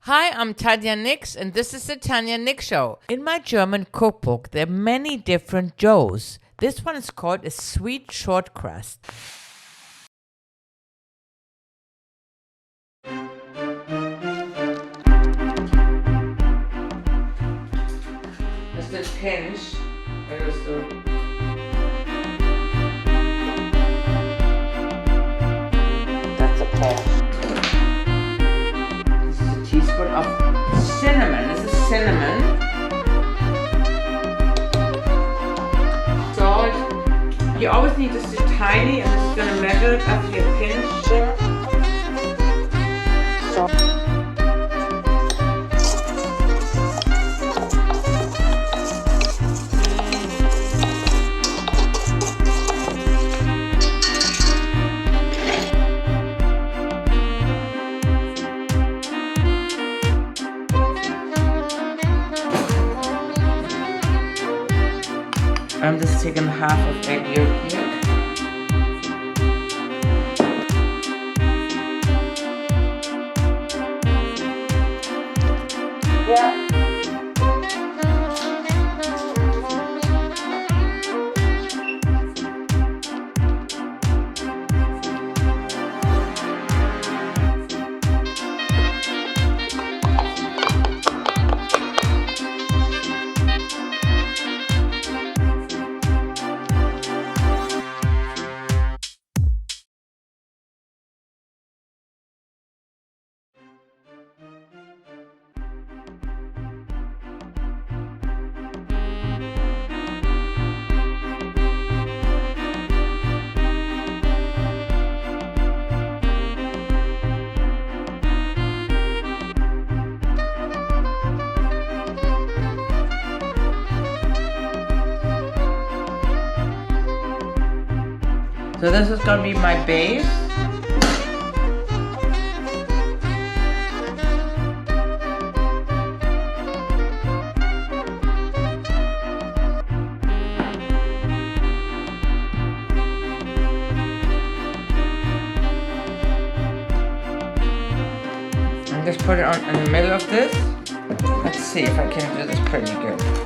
Hi, I'm Tanja Nixx, and this is the Tanja Nixx Show. In my German cookbook, there are many different doughs. This one is called a sweet short crust. Just a pinch. That's a pinch. This is a teaspoon of cinnamon. This is cinnamon. Salt. You always need just a tiny, and this is going to measure it after you pinch there. Salt. I'm just taking half of egg yolk here. Yeah. So this is going to be my base. And just put it on in the middle of this. Let's see if I can do this pretty good.